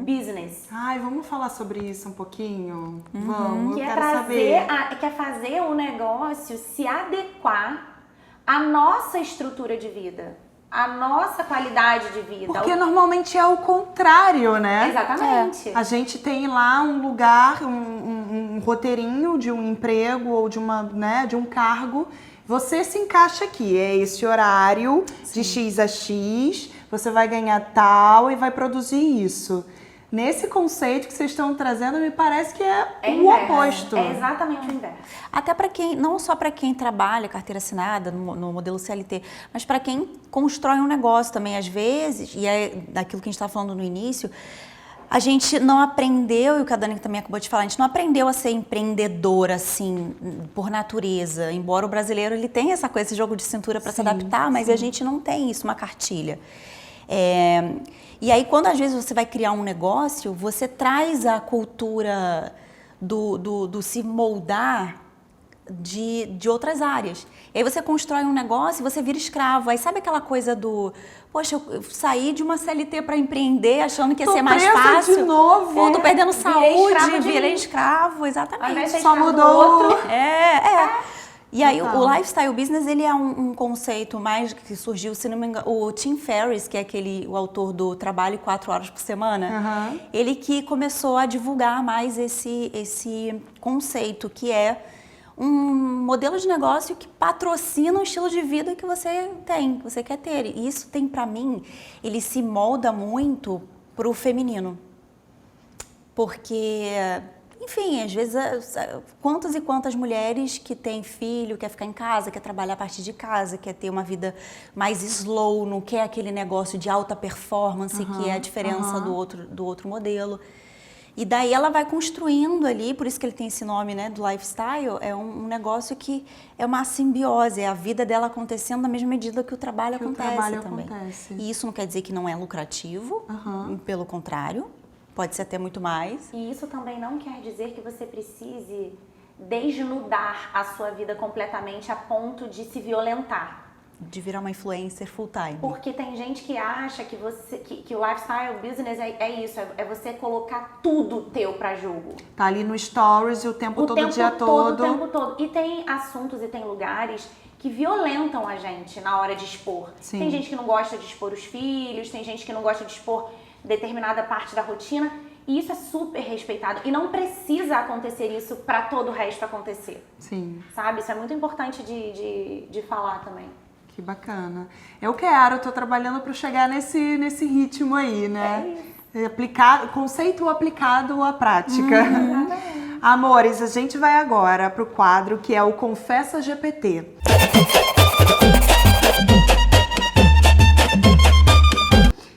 business. Ai, vamos falar sobre isso um pouquinho? Vamos, que eu quero saber. Que é fazer o negócio se adequar à nossa estrutura de vida, à nossa qualidade de vida. Porque normalmente é o contrário, né? Exatamente. A gente tem lá um lugar, um roteirinho de um emprego ou de um cargo. Você se encaixa aqui, é esse horário de X a X, você vai ganhar tal e vai produzir isso. Nesse conceito que vocês estão trazendo, me parece que é o oposto. É exatamente o inverso. Até para quem, não só para quem trabalha carteira assinada no modelo CLT, mas para quem constrói um negócio também, às vezes, e é daquilo que a gente estava falando no início, a gente não aprendeu, e o que a Dani também acabou de falar, a gente não aprendeu a ser empreendedora, assim, por natureza. Embora o brasileiro ele tenha essa coisa, esse jogo de cintura para se adaptar, mas a gente não tem isso, uma cartilha. E aí, quando às vezes você vai criar um negócio, você traz a cultura do se moldar de outras áreas. E aí você constrói um negócio e você vira escravo. Aí sabe aquela coisa do... Poxa, eu saí de uma CLT para empreender achando que ia ser mais fácil. De novo. Pô, tô perdendo saúde, virei escravo, exatamente. Só mudou. E aí o lifestyle business, ele é um conceito mais que surgiu, se não me engano, o Tim Ferriss, que é o autor do Trabalho 4 horas por semana, ele que começou a divulgar mais esse conceito, que é um modelo de negócio que patrocina o estilo de vida que você tem, que você quer ter. E isso tem, pra mim, ele se molda muito pro feminino. Porque, enfim, às vezes, quantas e quantas mulheres que têm filho, quer ficar em casa, quer trabalhar a partir de casa, quer ter uma vida mais slow, não quer aquele negócio de alta performance, que é a diferença do outro modelo. E daí ela vai construindo ali, por isso que ele tem esse nome, né, do lifestyle, é um negócio que é uma simbiose, é a vida dela acontecendo na mesma medida que o trabalho acontece também. E isso não quer dizer que não é lucrativo, pelo contrário, pode ser até muito mais. E isso também não quer dizer que você precise desnudar a sua vida completamente a ponto de se violentar. De virar uma influencer full time. Porque tem gente que acha que que o lifestyle business é isso, é você colocar tudo teu pra jogo. Tá ali no stories o tempo todo, o dia todo. O tempo todo. E tem assuntos e tem lugares que violentam a gente na hora de expor. Sim. Tem gente que não gosta de expor os filhos, tem gente que não gosta de expor determinada parte da rotina. E isso é super respeitado. E não precisa acontecer isso pra todo o resto acontecer. Sim. Sabe? Isso é muito importante de falar também. Que bacana. Eu tô trabalhando para chegar nesse ritmo aí, né? Conceito aplicado à prática. Amores, a gente vai agora pro quadro que é o Confessa GPT.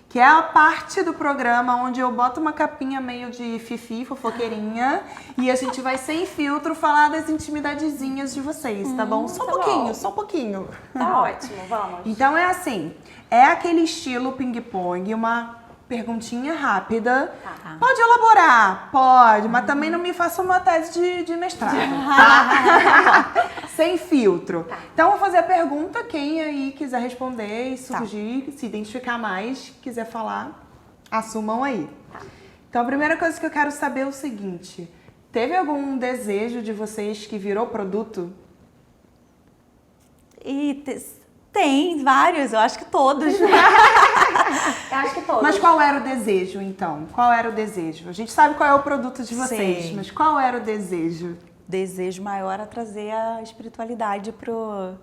Que é a parte do programa onde eu boto uma capinha meio de fifi, fofoqueirinha, e a gente vai sem filtro falar das intimidadezinhas de vocês, tá bom? Só um pouquinho, bom. só um pouquinho. Tá ótimo, vamos. Então é assim, é aquele estilo ping-pong, uma perguntinha rápida. Tá. Pode elaborar? Pode, mas também não me faça uma tese de mestrado, tá? Sem filtro. Tá. Então eu vou fazer a pergunta, quem aí quiser responder e surgir, se identificar mais, quiser falar, assumam aí. Tá. Então a primeira coisa que eu quero saber é o seguinte, teve algum desejo de vocês que virou produto? E tem vários, eu acho que todos. Eu acho que todos. Mas qual era o desejo, então? Qual era o desejo? A gente sabe qual é o produto de vocês, Sei. mas qual era o desejo? Desejo maior é trazer a espiritualidade pro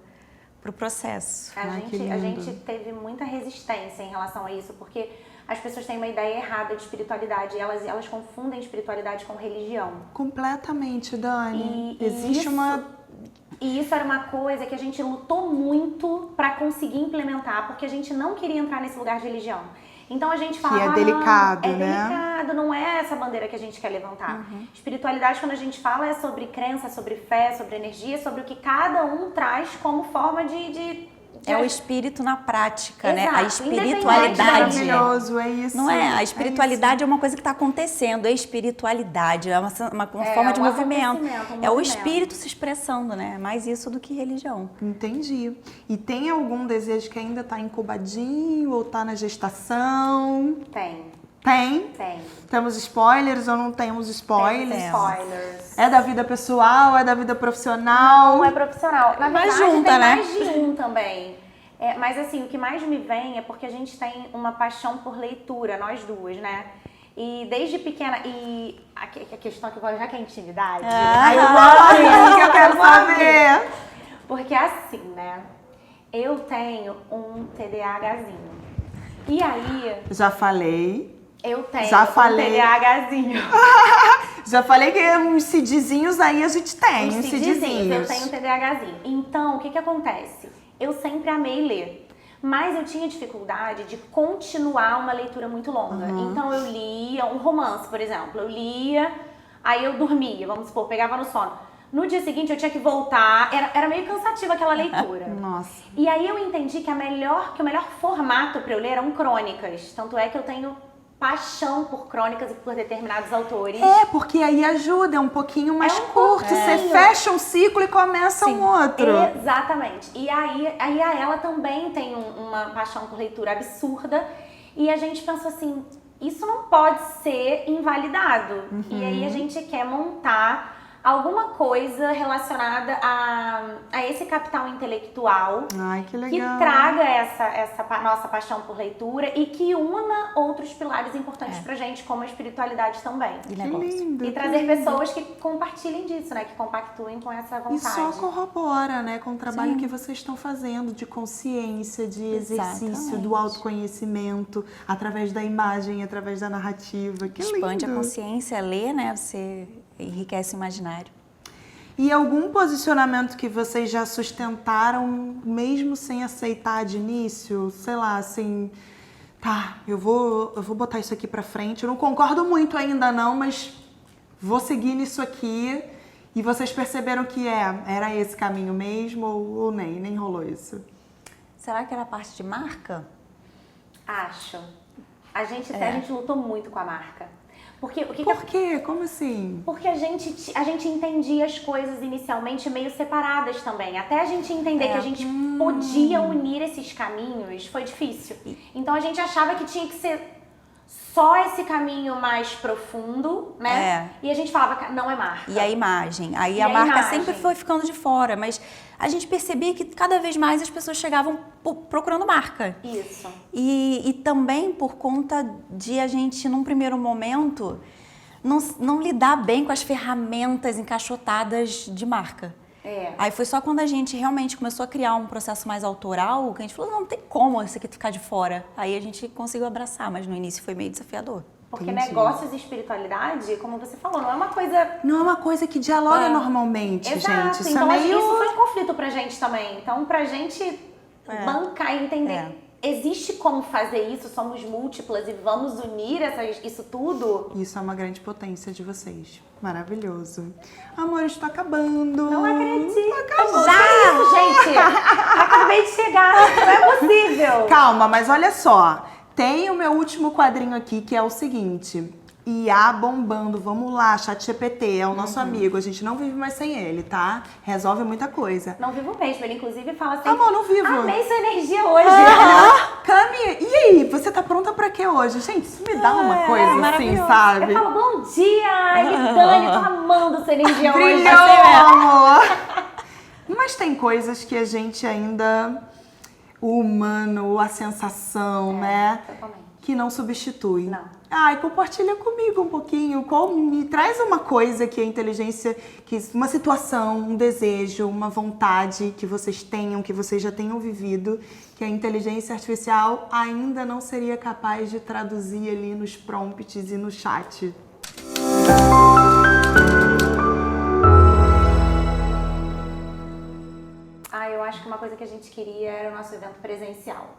processo. Ai, que A lindo. gente teve muita resistência em relação a isso, porque as pessoas têm uma ideia errada de espiritualidade e elas confundem espiritualidade com religião. Completamente, Dani. E Existe isso- uma... E isso era uma coisa que a gente lutou muito pra conseguir implementar, porque a gente não queria entrar nesse lugar de religião. Então a gente falava, é delicado, não, é né? delicado, não é essa bandeira que a gente quer levantar. Espiritualidade, quando a gente fala, é sobre crença, sobre fé, sobre energia, sobre o que cada um traz como forma de É o espírito na prática, né? A Exato, independente espiritualidade. Maravilhoso, é isso. Não é? A É espiritualidade é uma coisa que está acontecendo. A espiritualidade é uma forma de um movimento. acontecimento, um É o movimento. espírito se expressando, né? É mais isso do que religião. Entendi. E tem algum desejo que ainda tá incubadinho ou tá na gestação? Tem. Tem? Temos spoilers ou não temos spoilers? Tem spoilers. É da vida pessoal, é da vida profissional? Não é profissional. Na Mas verdade, junta, tem né? mais de um também. Mas assim, o que mais me vem é porque a gente tem uma paixão por leitura, nós duas, né? E desde pequena, e a questão que já que é intimidade, Ai, eu gosto, que eu quero saber. porque assim, né? Eu tenho um TDAHzinho. E aí, Já falei. eu tenho Já falei. um TDAHzinho. Já falei que uns CDzinhos aí a gente tem, uns Os CDzinhos, eu CDzinhos. tenho um TDAHzinho. Então, o que acontece? Eu sempre amei ler, mas eu tinha dificuldade de continuar uma leitura muito longa. Então, eu lia um romance, por exemplo. Eu lia, aí eu dormia, vamos supor, pegava no sono. No dia seguinte, eu tinha que voltar. Era meio cansativa aquela leitura. Nossa. E aí, eu entendi que o melhor formato para eu ler eram crônicas. Tanto é que eu tenho paixão por crônicas e por determinados autores. É, porque aí ajuda, é um pouquinho mais um curto. Você pouquinho. fecha um ciclo e começa um outro. Exatamente. E aí a ela também tem uma paixão por leitura absurda. E a gente pensou assim, isso não pode ser invalidado. E aí a gente quer montar alguma coisa relacionada a esse capital intelectual Ai, que que legal. traga essa nossa paixão por leitura e que una outros pilares importantes pra gente, como a espiritualidade também. E Que negócio. lindo. E que trazer lindo. pessoas que compartilhem disso, né? Que compactuem com essa vontade. E só corrobora, né, com o trabalho Sim. que vocês estão fazendo de consciência, de exercício, Exatamente. do autoconhecimento, através da imagem, através da narrativa. Que Expande a lindo. consciência, lê, né? Você enriquece o imaginário. E algum posicionamento que vocês já sustentaram, mesmo sem aceitar de início? Sei lá, assim, tá, eu vou botar isso aqui pra frente. Eu não concordo muito ainda não, mas vou seguir nisso aqui. E vocês perceberam que era esse caminho mesmo ou nem rolou isso? Será que era parte de marca? Acho. A gente lutou muito com a marca. Porque o que Por quê? Como assim? Porque a gente entendia as coisas inicialmente meio separadas também. Até a gente entender que a gente podia unir esses caminhos, foi difícil. Então a gente achava que tinha que ser só esse caminho mais profundo, né? E a gente falava, não é marca. E a imagem. Aí a marca sempre foi ficando de fora, mas a gente percebia que cada vez mais as pessoas chegavam procurando marca. Isso. E também por conta de a gente, num primeiro momento, não lidar bem com as ferramentas encaixotadas de marca. Aí foi só quando a gente realmente começou a criar um processo mais autoral que a gente falou, não tem como isso aqui ficar de fora. Aí a gente conseguiu abraçar, mas no início foi meio desafiador. Porque negócios e espiritualidade, como você falou, não é uma coisa... Não é uma coisa que dialoga normalmente, Exato. gente. Então meio... isso foi um conflito pra gente também. Então pra gente bancar e entender... Existe como fazer isso, somos múltiplas e vamos unir isso tudo? Isso é uma grande potência de vocês. Maravilhoso. Amor, estou acabando. Não acredito. Acabou. Já! Isso, gente! Acabei de chegar, não é possível. Calma, mas olha só. Tem o meu último quadrinho aqui, que é o seguinte. IA bombando, vamos lá, ChatGPT, é o nosso amigo, a gente não vive mais sem ele, tá? Resolve muita coisa. Não vivo mesmo, ele inclusive fala assim... Amor, não vivo. Amei sua energia hoje. Cami, e aí, você tá pronta pra quê hoje? Gente, isso me dá uma coisa assim, sabe? Eu falo, bom dia, Dani, tô amando sua energia hoje. Brilhou, amor! Mas tem coisas que a gente ainda... O humano, a sensação, né? Totalmente. Que não substitui. Não. Ai, compartilha comigo um pouquinho. Me traz uma coisa que a inteligência, uma situação, um desejo, uma vontade que vocês tenham, que vocês já tenham vivido, que a inteligência artificial ainda não seria capaz de traduzir ali nos prompts e no chat. Eu acho que uma coisa que a gente queria era o nosso evento presencial.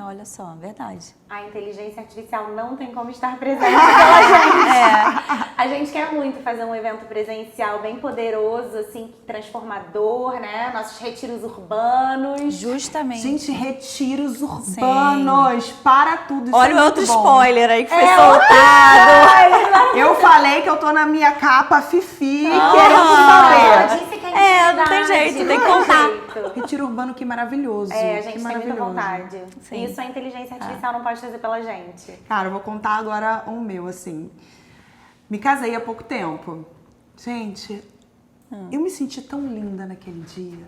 Olha só, verdade. A inteligência artificial não tem como estar presente pela gente. A gente quer muito fazer um evento presencial bem poderoso, assim, transformador, né? Nossos retiros urbanos. Justamente. Gente, retiros urbanos, para tudo. Isso olha é o outro muito bom. spoiler aí que foi soltado. Eu falei que eu tô na minha capa Fifi, querendo saber. Disse que é não tem jeito, tem que contar. Retiro urbano, que maravilhoso. A gente que tem muita vontade. Sim. Isso a inteligência artificial não pode fazer pela gente. Cara, eu vou contar agora o meu, assim. Me casei há pouco tempo. Gente, eu me senti tão linda naquele dia.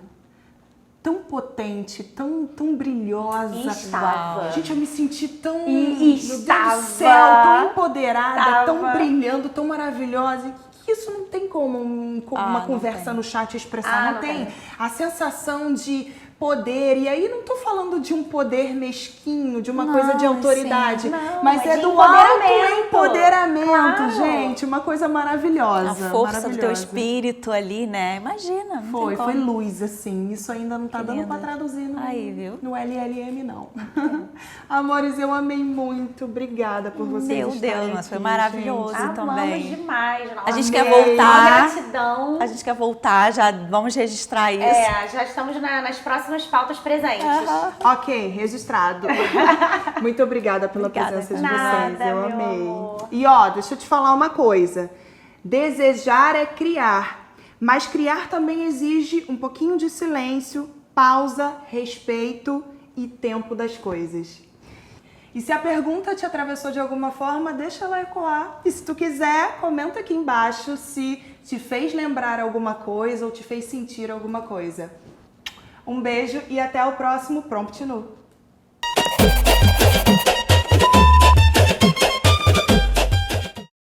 Tão potente, tão brilhosa. Estava. Gente, eu me senti tão... Estava. Meu Deus do céu, tão empoderada, Estava. tão brilhando, tão maravilhosa. Que isso não tem como uma conversa no chat expressar. Não tem. A sensação de poder, e aí não tô falando de um poder mesquinho, de uma coisa de autoridade, mas é do autoempoderamento, claro. Gente, uma coisa maravilhosa. A força do teu espírito ali, né? Imagina. Não Foi tem como. luz, assim, isso ainda não tá dando pra traduzir no LLM, não. Amores, eu amei muito, obrigada por vocês Meu estarem Deus, mas aqui, foi maravilhoso gente. também. Amamos demais. A gente Amei. quer voltar. Gratidão. A gente quer voltar, já vamos registrar isso. Já estamos nas próximas pautas presentes. Ok, registrado. Muito obrigada pela presença de vocês. Eu meu amei. amor. E ó, deixa eu te falar uma coisa. Desejar é criar, mas criar também exige um pouquinho de silêncio, pausa, respeito e tempo das coisas. E se a pergunta te atravessou de alguma forma, deixa ela ecoar. E se tu quiser, comenta aqui embaixo se te fez lembrar alguma coisa ou te fez sentir alguma coisa. Um beijo e até o próximo Prompt Nu.